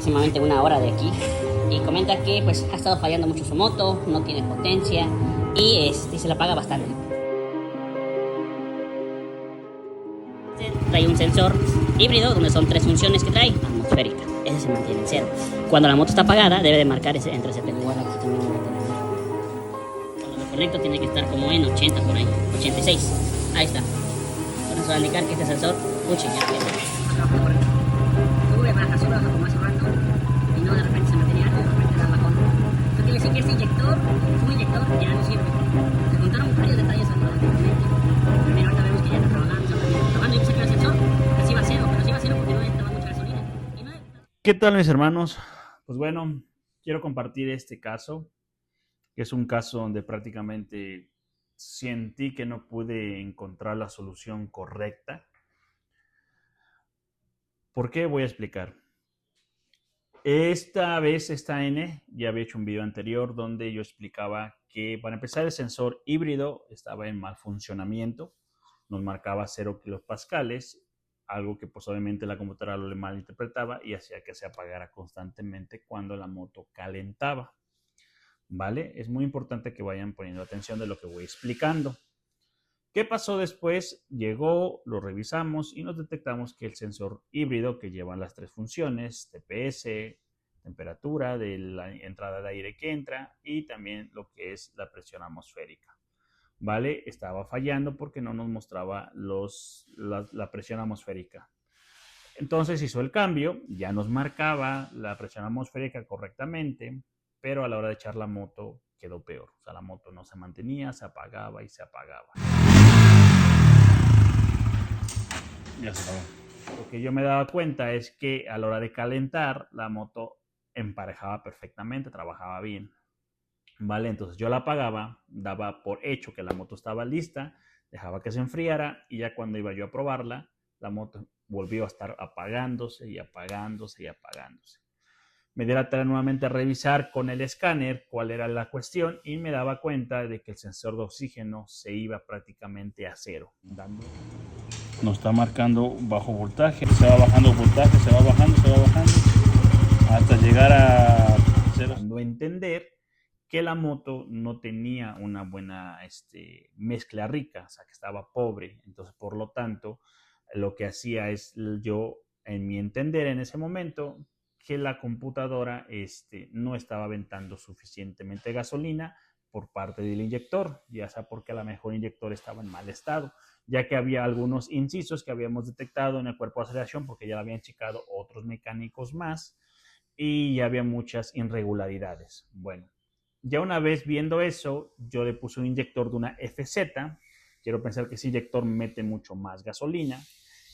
aproximadamente 1 hora de aquí y comenta que pues ha estado fallando mucho su moto, no tiene potencia y se la paga bastante. Trae un sensor híbrido donde son 3 funciones que trae, atmosférica, ese se mantiene en 0. Cuando la moto está apagada debe de marcar entre 70 y 40. Cuando lo conecto tiene que estar como en 80 por ahí, 86. Ahí está. Entonces va a indicar que este sensor, puche, ya sube, baja, sube, baja como hace rato y no de repente se mantenía alto y de repente da bajón. Eso quiere decir que este inyector, su inyector ya no sirve. Se contaron varios detalles anteriormente. Primero ahorita vemos que ya está trabajando, y puse que el sensor así va a cero, pero así va a cero porque no entraba mucha gasolina. ¿Qué tal, mis hermanos? Pues bueno, quiero compartir este caso, que es un caso donde prácticamente sentí que no pude encontrar la solución correcta. ¿Por qué? Voy a explicar. Esta vez esta N, ya había hecho un video anterior donde yo explicaba que para empezar el sensor híbrido estaba en mal funcionamiento, nos marcaba 0 kilopascales, algo que pues obviamente la computadora lo malinterpretaba y hacía que se apagara constantemente cuando la moto calentaba. ¿Vale? Es muy importante que vayan poniendo atención de lo que voy explicando. ¿Qué pasó después? Llegó, lo revisamos y nos detectamos que el sensor híbrido que lleva las 3 funciones, TPS, temperatura de la entrada de aire que entra y también lo que es la presión atmosférica, ¿vale? Estaba fallando porque no nos mostraba la presión atmosférica. Entonces hizo el cambio, ya nos marcaba la presión atmosférica correctamente, pero a la hora de echar la moto quedó peor. O sea, la moto no se mantenía, se apagaba y se apagaba. Ya se apagó. Lo que yo me daba cuenta es que a la hora de calentar, la moto emparejaba perfectamente, trabajaba bien. ¿Vale? Entonces yo la apagaba, daba por hecho que la moto estaba lista, dejaba que se enfriara y ya cuando iba yo a probarla, la moto volvió a estar apagándose y apagándose y apagándose. Me di la tarea nuevamente a revisar con el escáner cuál era la cuestión y me daba cuenta de que el sensor de oxígeno se iba prácticamente a 0. Nos está marcando bajo voltaje, se va bajando voltaje, se va bajando hasta llegar a 0. Dando a entender que la moto no tenía una buena mezcla rica, o sea que estaba pobre. Entonces, por lo tanto, lo que hacía es yo, en mi entender en ese momento, que la computadora no estaba aventando suficientemente gasolina por parte del inyector, ya sea porque a lo mejor el inyector estaba en mal estado, ya que había algunos incisos que habíamos detectado en el cuerpo de aceleración porque ya lo habían checado otros mecánicos más y ya había muchas irregularidades. Bueno, ya una vez viendo eso, yo le puse un inyector de una FZ. Quiero pensar que ese inyector mete mucho más gasolina.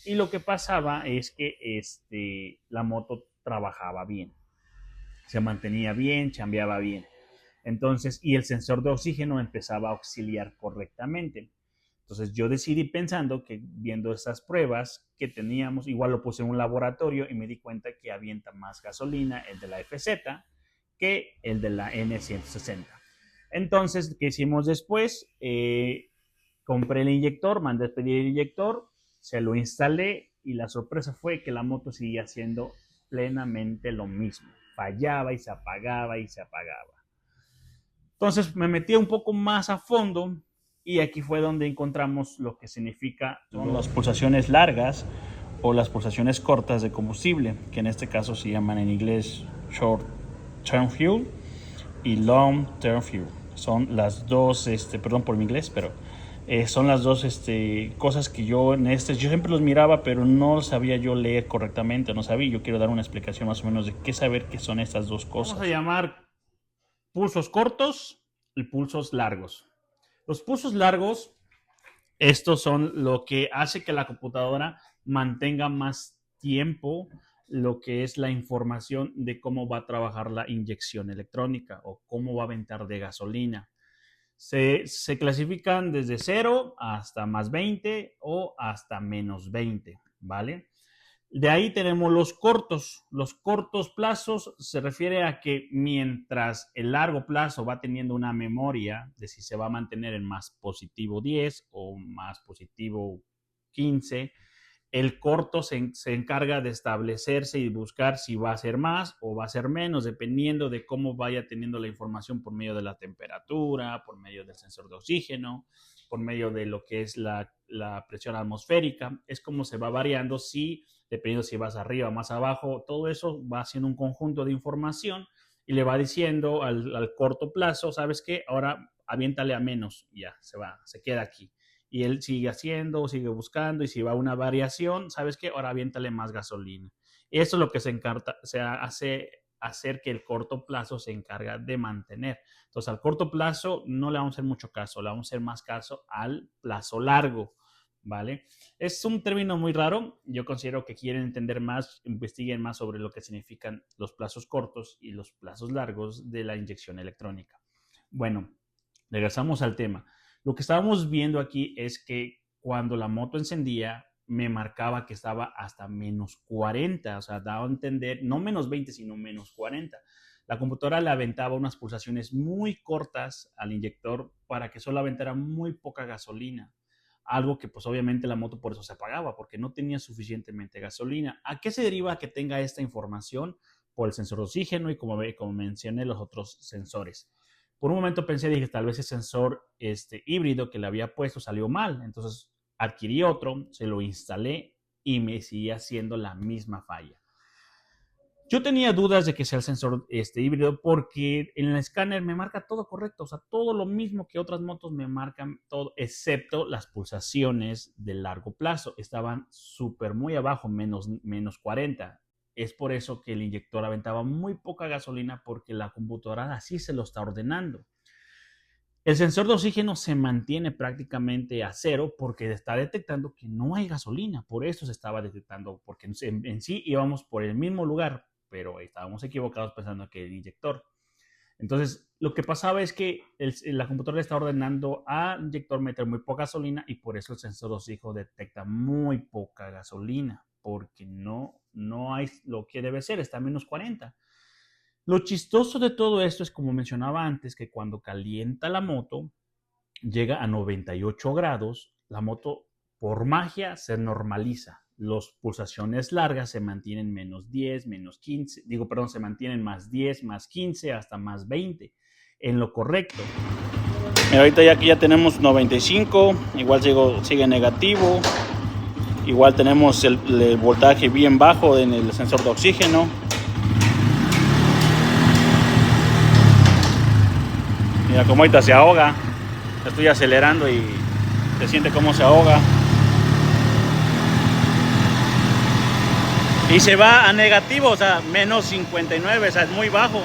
Y lo que pasaba es que la moto trabajaba bien. Se mantenía bien, chambeaba bien. Entonces, y el sensor de oxígeno empezaba a auxiliar correctamente. Entonces yo decidí pensando que viendo esas pruebas que teníamos, igual lo puse en un laboratorio y me di cuenta que avienta más gasolina el de la FZ que el de la N160. Entonces, ¿qué hicimos después? Compré el inyector, mandé a pedir el inyector, se lo instalé y la sorpresa fue que la moto seguía haciendo plenamente lo mismo. Fallaba y se apagaba y se apagaba. Entonces me metí un poco más a fondo y aquí fue donde encontramos lo que significa son las pulsaciones largas o las pulsaciones cortas de combustible, que en este caso se llaman en inglés short term fuel y long term fuel. Son las dos, perdón por mi inglés, pero son las dos cosas que yo yo siempre los miraba, pero no sabía yo leer correctamente, no sabía. Yo quiero dar una explicación más o menos de qué saber qué son estas dos cosas. Vamos a llamar pulsos cortos y pulsos largos. Los pulsos largos, estos son lo que hace que la computadora mantenga más tiempo lo que es la información de cómo va a trabajar la inyección electrónica o cómo va a aventar de gasolina. Se clasifican desde 0 hasta más 20 o hasta menos 20, ¿vale? De ahí tenemos los cortos. Los cortos plazos se refiere a que mientras el largo plazo va teniendo una memoria de si se va a mantener en más positivo 10 o más positivo 15, el corto se encarga de establecerse y buscar si va a ser más o va a ser menos, dependiendo de cómo vaya teniendo la información por medio de la temperatura, por medio del sensor de oxígeno, por medio de lo que es la presión atmosférica. Es como se va variando, si, dependiendo si vas arriba o más abajo, todo eso va haciendo un conjunto de información y le va diciendo al corto plazo, ¿sabes qué? Ahora aviéntale a menos, ya, se queda aquí. Y él sigue haciendo, sigue buscando, y si va una variación, ¿sabes qué? Ahora aviéntale más gasolina. Y eso es lo que se hace hacer que el corto plazo se encarga de mantener. Entonces, al corto plazo no le vamos a hacer mucho caso, le vamos a hacer más caso al plazo largo, ¿vale? Es un término muy raro. Yo considero que quieren entender más, investiguen más sobre lo que significan los plazos cortos y los plazos largos de la inyección electrónica. Bueno, regresamos al tema. Lo que estábamos viendo aquí es que cuando la moto encendía, me marcaba que estaba hasta menos 40, o sea, daba a entender, no menos 20, sino menos 40. La computadora le aventaba unas pulsaciones muy cortas al inyector para que solo aventara muy poca gasolina. Algo que pues obviamente la moto por eso se apagaba, porque no tenía suficientemente gasolina. ¿A qué se deriva que tenga esta información? Por el sensor de oxígeno y como mencioné los otros sensores. Por un momento pensé, dije, tal vez el sensor híbrido que le había puesto salió mal. Entonces adquirí otro, se lo instalé y me seguía haciendo la misma falla. Yo tenía dudas de que sea el sensor híbrido porque en el escáner me marca todo correcto, o sea, todo lo mismo que otras motos me marcan todo, excepto las pulsaciones de largo plazo. Estaban súper muy abajo, menos 40. Es por eso que el inyector aventaba muy poca gasolina, porque la computadora así se lo está ordenando. El sensor de oxígeno se mantiene prácticamente a cero porque está detectando que no hay gasolina. Por eso se estaba detectando, porque en sí íbamos por el mismo lugar, pero estábamos equivocados pensando que el inyector. Entonces, lo que pasaba es que la computadora está ordenando al inyector meter muy poca gasolina, y por eso el sensor de oxígeno detecta muy poca gasolina, porque no hay lo que debe ser, está a menos 40. Lo chistoso de todo esto es, como mencionaba antes, que cuando calienta la moto, llega a 98 grados, la moto por magia se normaliza. Las pulsaciones largas se mantienen menos 10, menos 15, se mantienen más 10, más 15, hasta más 20, en lo correcto. Mira, ahorita ya aquí ya tenemos 95, igual sigue negativo, igual tenemos el voltaje bien bajo en el sensor de oxígeno. Mira cómo ahorita se ahoga. Estoy acelerando y se siente cómo se ahoga. Y se va a negativo, o sea, menos 59, o sea, es muy bajo.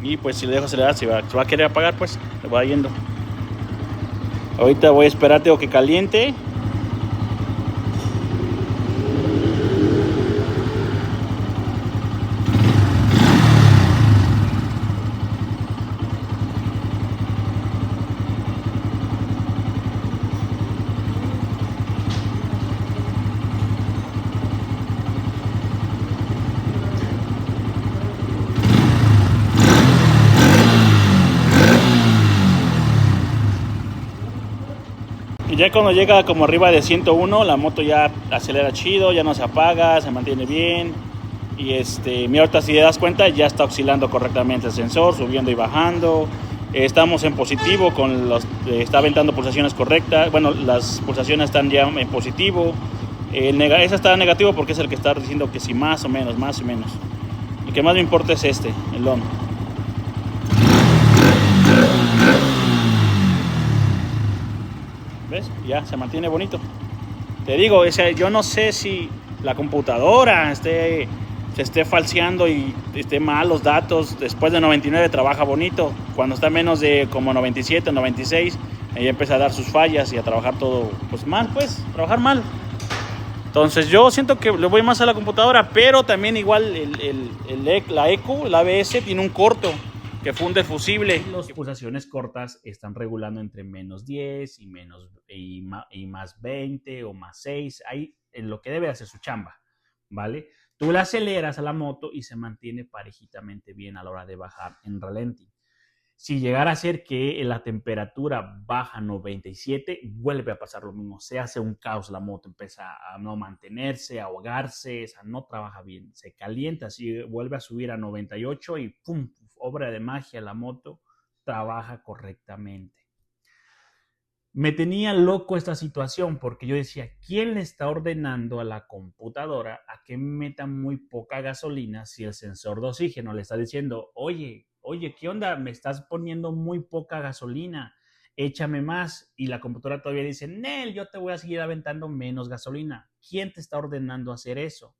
Y pues si le dejo acelerar, se va a querer apagar, pues se va yendo. Ahorita voy a esperar, tengo que caliente. Y ya cuando llega como arriba de 101, la moto ya acelera chido, ya no se apaga, se mantiene bien. Y mira, ahorita si te das cuenta, ya está oscilando correctamente el sensor, subiendo y bajando. Estamos en positivo, está aventando pulsaciones correctas. Bueno, las pulsaciones están ya en positivo. Esa está en negativo porque es el que está diciendo que sí, más o menos, más o menos. El que más me importa es el on. ¿Ves? Ya se mantiene bonito. Te digo, yo no sé si la computadora se esté falseando y esté mal los datos. Después de 99 trabaja bonito. Cuando está menos de como 97, 96, ella empieza a dar sus fallas y a trabajar todo pues mal, trabajar mal. Entonces yo siento que le voy más a la computadora, pero también igual la ECU, la ABS, tiene un corto que funde fusible. Las pulsaciones cortas están regulando entre menos 10 y más 20 o más 6, ahí en lo que debe hacer su chamba, ¿vale? Tú la aceleras a la moto y se mantiene parejitamente bien a la hora de bajar en ralentí. Si llegara a ser que la temperatura baja a 97, vuelve a pasar lo mismo. Se hace un caos la moto, empieza a no mantenerse, a ahogarse, o sea, no trabaja bien. Se calienta, si vuelve a subir a 98 y ¡pum! Obra de magia, la moto trabaja correctamente. Me tenía loco esta situación porque yo decía, ¿quién le está ordenando a la computadora a que meta muy poca gasolina si el sensor de oxígeno le está diciendo, oye, ¿qué onda? Me estás poniendo muy poca gasolina, échame más? Y la computadora todavía dice, Nel, yo te voy a seguir aventando menos gasolina. ¿Quién te está ordenando hacer eso?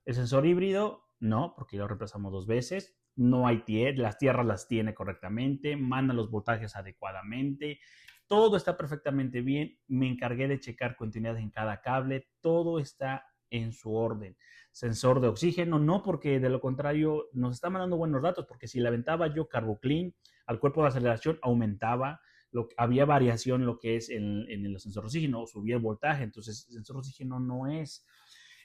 El sensor híbrido, no, porque lo reemplazamos 2 veces. No hay las tierras las tiene correctamente, manda los voltajes adecuadamente. Todo está perfectamente bien. Me encargué de checar continuidad en cada cable. Todo está en su orden. Sensor de oxígeno, no, porque de lo contrario nos está mandando buenos datos, porque si le aventaba yo CarboClean al cuerpo de aceleración, aumentaba. Había variación lo que es en el sensor de oxígeno, subía el voltaje, entonces el sensor de oxígeno no es.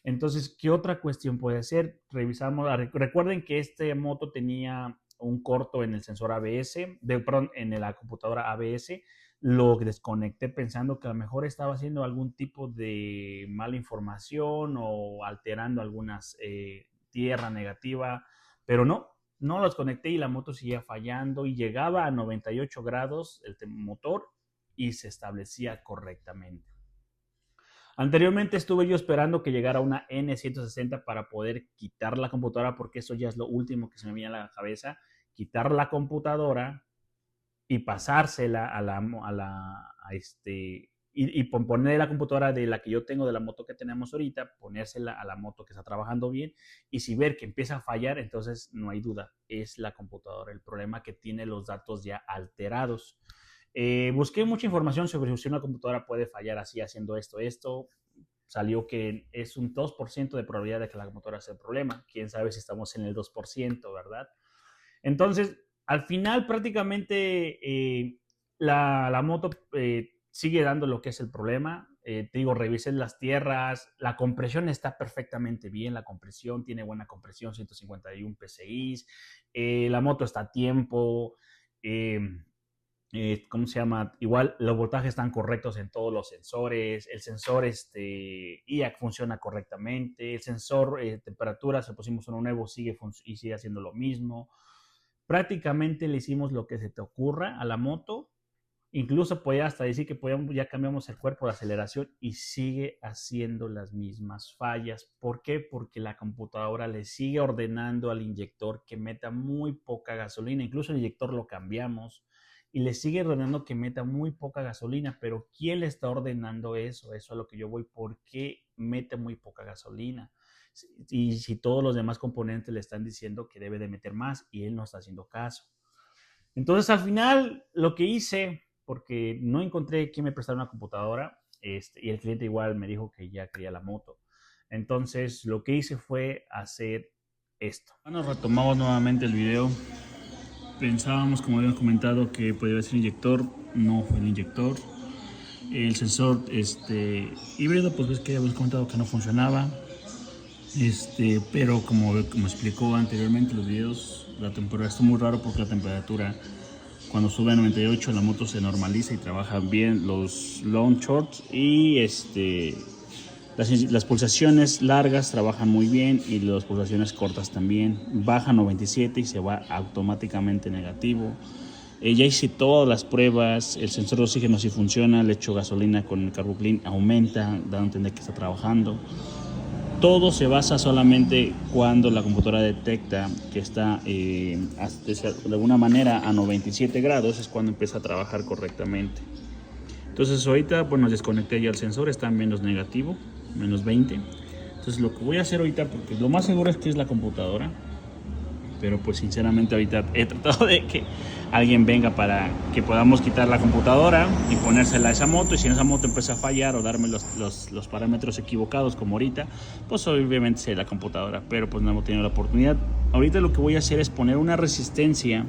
Entonces, ¿qué otra cuestión puede ser? Revisamos, recuerden que este moto tenía un corto en el sensor ABS, perdón, en la computadora ABS. Lo desconecté pensando que a lo mejor estaba haciendo algún tipo de mala información o alterando algunas tierra negativa, pero no los conecté y la moto seguía fallando y llegaba a 98 grados el motor y se establecía correctamente. Anteriormente estuve yo esperando que llegara una N160 para poder quitar la computadora, porque eso ya es lo último que se me viene a la cabeza, quitar la computadora y pasársela y poner la computadora de la que yo tengo, de la moto que tenemos ahorita, ponérsela a la moto que está trabajando bien, y si ver que empieza a fallar, entonces no hay duda, es la computadora el problema, que tiene los datos ya alterados. Busqué mucha información sobre si una computadora puede fallar así haciendo esto. Salió que es un 2% de probabilidad de que la computadora sea el problema. Quién sabe si estamos en el 2%, ¿verdad? Entonces, al final prácticamente la moto sigue dando lo que es el problema. Te digo, revisé las tierras, la compresión está perfectamente bien, la compresión tiene buena compresión, 151 PSI, la moto está a tiempo, ¿cómo se llama? Igual los voltajes están correctos en todos los sensores, el sensor IAC funciona correctamente, el sensor temperatura, se pusimos uno nuevo, sigue haciendo lo mismo. Prácticamente le hicimos lo que se te ocurra a la moto. Incluso podía hasta decir que ya cambiamos el cuerpo de aceleración y sigue haciendo las mismas fallas. ¿Por qué? Porque la computadora le sigue ordenando al inyector que meta muy poca gasolina. Incluso el inyector lo cambiamos y le sigue ordenando que meta muy poca gasolina. Pero ¿quién le está ordenando eso? Eso es a lo que yo voy. ¿Por qué mete muy poca gasolina? Y si todos los demás componentes le están diciendo que debe de meter más y él no está haciendo caso. Entonces al final lo que hice, porque no encontré quién me prestara una computadora, y el cliente igual me dijo que ya quería la moto. Entonces lo que hice fue hacer esto. Bueno, retomamos nuevamente el video. Pensábamos, como habíamos comentado, que podía ser inyector, no fue el inyector. El sensor híbrido, pues ves que habíamos comentado que no funcionaba. Pero como explicó anteriormente en los videos, la temperatura está muy raro, porque la temperatura cuando sube a 98 la moto se normaliza y trabajan bien los long shorts, y las pulsaciones largas trabajan muy bien y las pulsaciones cortas también. Baja 97 y se va automáticamente negativo. Ya hice todas las pruebas, el sensor de oxígeno sí funciona, le echo gasolina con el CarboClean, aumenta, dando a entender que está trabajando. Todo se basa solamente cuando la computadora detecta que está de alguna manera a 97 grados, es cuando empieza a trabajar correctamente. Entonces ahorita pues nos desconecté ya el sensor, está en menos negativo, menos 20. Entonces lo que voy a hacer ahorita, porque lo más seguro es que es la computadora, pero pues sinceramente ahorita he tratado de que alguien venga para que podamos quitar la computadora y ponérsela a esa moto, y si en esa moto empieza a fallar o darme los parámetros equivocados como ahorita, pues obviamente será la computadora, pero pues no hemos tenido la oportunidad. Ahorita lo que voy a hacer es poner una resistencia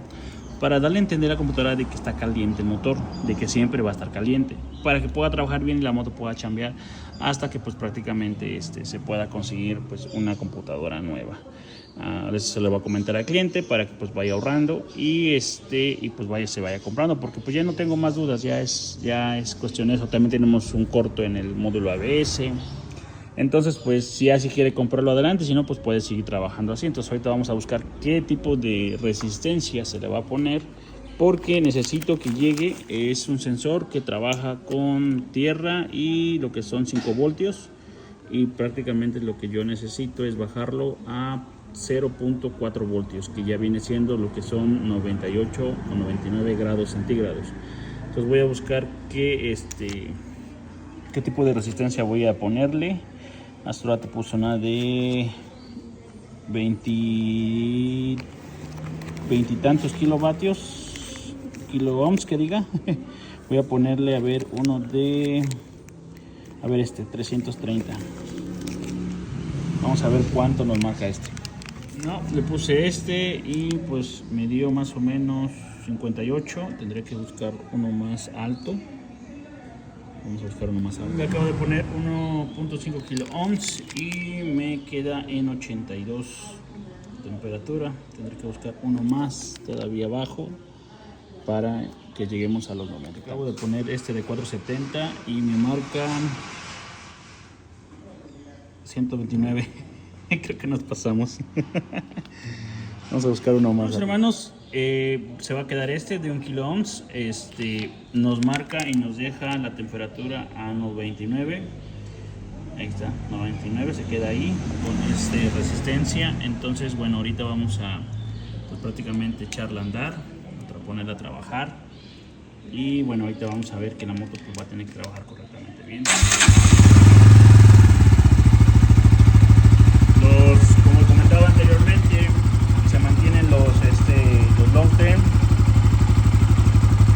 para darle a entender a la computadora de que está caliente el motor, de que siempre va a estar caliente, para que pueda trabajar bien y la moto pueda chambear. hasta que pues prácticamente se pueda conseguir pues una computadora nueva. A veces se lo va a comentar al cliente para que pues vaya ahorrando y pues se vaya comprando, porque pues ya no tengo más dudas, ya es cuestión de eso. También tenemos un corto en el módulo ABS. Entonces, pues si así quiere comprarlo adelante, si no, pues puede seguir trabajando así. Entonces ahorita vamos a buscar qué tipo de resistencia se le va a poner, porque necesito que llegue. Es un sensor que trabaja con tierra y lo que son 5 voltios, y prácticamente lo que yo necesito es bajarlo a 0.4 voltios, que ya viene siendo lo que son 98 o 99 grados centígrados. Entonces voy a buscar qué tipo de resistencia voy a ponerle. Hasta ahora te puso una de 20 y tantos kilo ohms que diga. Voy a ponerle, a ver, uno de, 330. Vamos a ver cuánto nos marca este. No, le puse y pues me dio más o menos 58. Tendré que buscar uno más alto. Vamos a buscar uno más alto. Me acabo de poner 1.5 kilo ohms y me queda en 82 temperatura. Tendré que buscar uno más todavía bajo para que lleguemos a los 90. Acabo de poner de 470 y me marcan 129. Creo que nos pasamos. Vamos a buscar uno más. Bueno, hermanos, se va a quedar de 1 kilo ohms. Nos marca y nos deja la temperatura a 99. Ahí está, 99, se queda ahí con resistencia. Entonces, bueno, ahorita vamos a pues, prácticamente echarla a andar, ponerla a trabajar. Y bueno, ahorita vamos a ver que la moto pues, va a tener que trabajar correctamente bien. Como comentaba anteriormente, se mantienen los long term,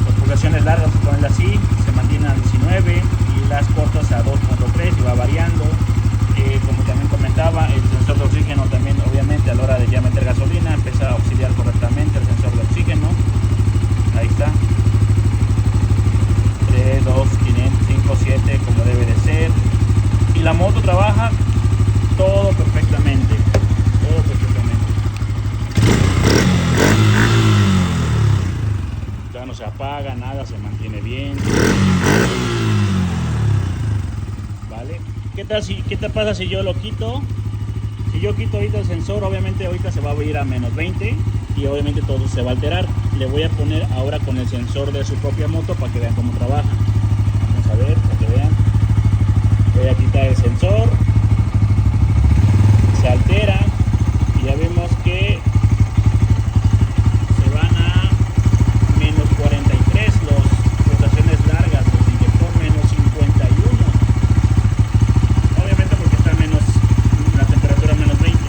las pulsaciones largas, se ponen así, se mantienen a 19 y las cortas a 2.3 y va variando. Como también comentaba, el sensor de oxígeno también, obviamente, a la hora de ya meter gasolina, empieza a auxiliar correctamente el sensor de oxígeno. Ahí está. 3, 2, 5, 7, como debe de ser. Y la moto trabaja todo perfectamente. Todo perfectamente. Ya no se apaga, nada, se mantiene bien. ¿Vale? ¿Qué te pasa si yo lo quito? Si yo quito ahorita el sensor, obviamente ahorita se va a ir a menos 20 y obviamente todo se va a alterar. Le voy a poner ahora con el sensor de su propia moto para que vean cómo trabaja. Vamos a ver, para que vean. Voy a quitar el sensor. Se altera y ya vemos que se van a menos 43 las pulsaciones largas, los inyector menos 51. Obviamente porque está menos la temperatura menos 20.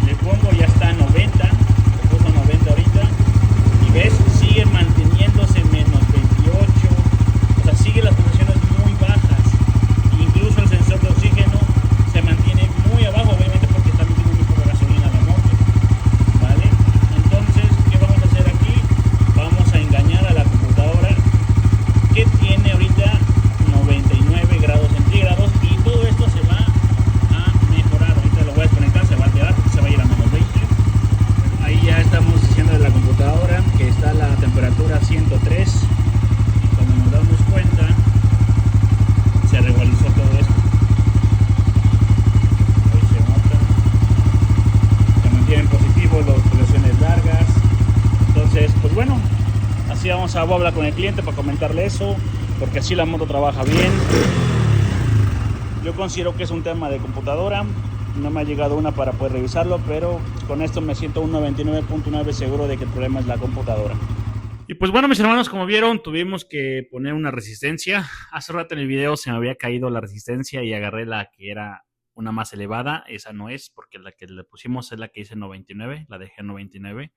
Le pongo, ya está a 90, le puso 90 ahorita y ves, sigue manteniéndose menos 28. O sea, sigue las pulsaciones muy bajas. Incluso el sensor de oxígeno se mantiene muy abajo, obviamente porque está metiendo muy poca gasolina a la moto, ¿vale? Entonces, ¿qué vamos a hacer aquí? Vamos a engañar a la computadora que tiene ahorita 99 grados centígrados y todo esto se va a mejorar. Ahorita lo voy a desconectar, se va a alterar porque se va a ir a menos 20. Ahí ya estamos diciendo de la computadora que está la temperatura 103 y cuando nos damos cuenta se regularizó todo esto. Ahí se nota. Se mantienen positivos las pulsaciones largas. Entonces, pues bueno, así vamos a hablar con el cliente para comentarle eso, porque así la moto trabaja bien. Yo considero que es un tema de computadora. No me ha llegado una para poder revisarlo, pero con esto me siento un 99.9 seguro de que el problema es la computadora. Y pues bueno, mis hermanos, como vieron, tuvimos que poner una resistencia. Hace rato en el video se me había caído la resistencia y agarré la que era una más elevada. Esa no es, porque la que le pusimos es la que dice 99, la dejé en 99.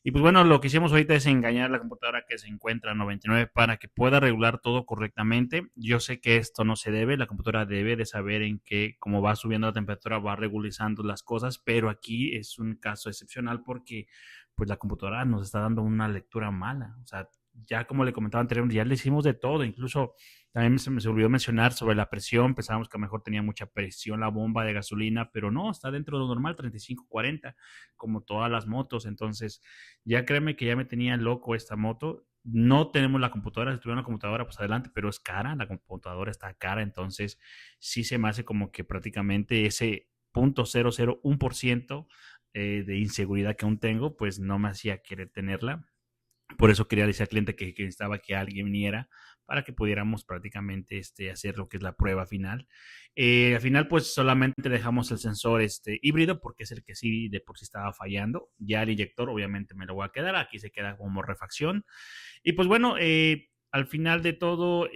Y pues bueno, lo que hicimos ahorita es engañar a la computadora que se encuentra en 99 para que pueda regular todo correctamente. Yo sé que esto no se debe, la computadora debe de saber en que como va subiendo la temperatura va regularizando las cosas, pero aquí es un caso excepcional porque pues la computadora nos está dando una lectura mala. O sea, ya como le comentaba anteriormente, ya le hicimos de todo, incluso También se me olvidó mencionar sobre la presión. Pensábamos que a lo mejor tenía mucha presión la bomba de gasolina, pero no, está dentro de lo normal, 35, 40, como todas las motos. Entonces, ya créeme que ya me tenía loco esta moto. No tenemos la computadora, si tuviera una computadora, pues adelante, pero es cara, la computadora está cara, entonces sí se me hace como que prácticamente ese 0.001% de inseguridad que aún tengo, pues no me hacía querer tenerla. Por eso quería decir al cliente que necesitaba que alguien viniera para que pudiéramos prácticamente hacer lo que es la prueba final. Al final, pues solamente dejamos el sensor híbrido porque es el que sí de por sí estaba fallando. Ya el inyector, obviamente, me lo voy a quedar. Aquí se queda como refacción. Y pues bueno, al final de todo,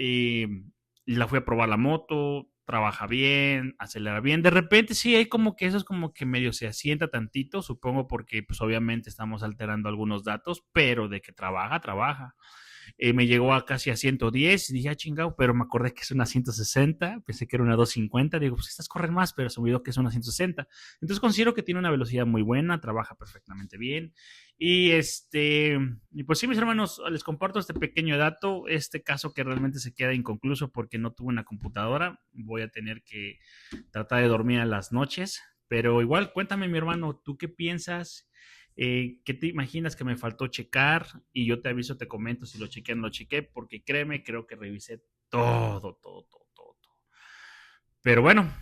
la fui a probar la moto, trabaja bien, acelera bien. De repente sí hay como que eso es como que medio se asienta tantito, supongo porque pues obviamente estamos alterando algunos datos, pero de que trabaja, trabaja. Me llegó a casi a 110 y dije, ah, chingado, pero me acordé que es una 160, pensé que era una 250, digo, pues estas corren más, pero se me olvidó que es una 160. Entonces considero que tiene una velocidad muy buena, trabaja perfectamente bien. Y y pues sí, mis hermanos, les comparto este pequeño dato, este caso que realmente se queda inconcluso porque no tuve una computadora, voy a tener que tratar de dormir en las noches, pero igual, cuéntame, mi hermano, ¿tú qué piensas? ¿Qué te imaginas que me faltó checar? Y yo te aviso, te comento si lo chequé o no lo chequé, porque créeme, creo que revisé todo. Pero bueno,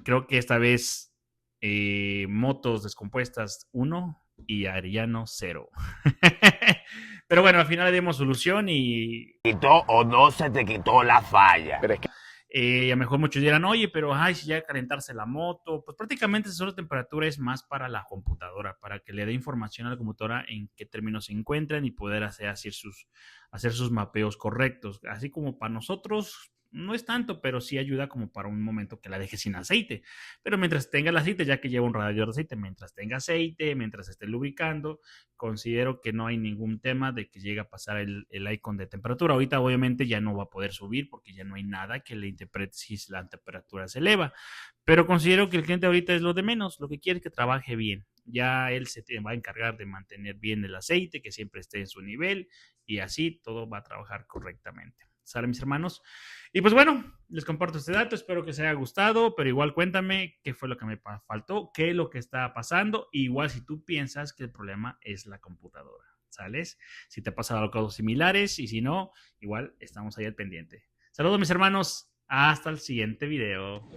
creo que esta vez motos descompuestas 1 y Ariano 0. Pero bueno, al final le dimos solución y Quitó o no se te quitó la falla. Pero es que a lo mejor muchos dirán, oye, pero ay, si ya calentarse la moto, pues prácticamente el sensor de temperatura es más para la computadora, para que le dé información a la computadora en qué términos se encuentran y poder hacer sus mapeos correctos. Así como para nosotros no es tanto, pero sí ayuda como para un momento que la deje sin aceite. Pero mientras tenga el aceite, ya que lleva un radiador de aceite, mientras tenga aceite, mientras esté lubricando, considero que no hay ningún tema de que llegue a pasar el icon de temperatura. Ahorita obviamente ya no va a poder subir porque ya no hay nada que le interprete si la temperatura se eleva. Pero considero que el cliente ahorita es lo de menos, lo que quiere es que trabaje bien. Ya él se va a encargar de mantener bien el aceite, que siempre esté en su nivel y así todo va a trabajar correctamente. ¿Sale, mis hermanos? Y pues bueno, les comparto este dato, espero que os haya gustado, pero igual cuéntame qué fue lo que me faltó, qué es lo que está pasando, igual si tú piensas que el problema es la computadora, ¿sales? Si te ha pasado cosas similares y si no, igual estamos ahí al pendiente. Saludos mis hermanos, hasta el siguiente video.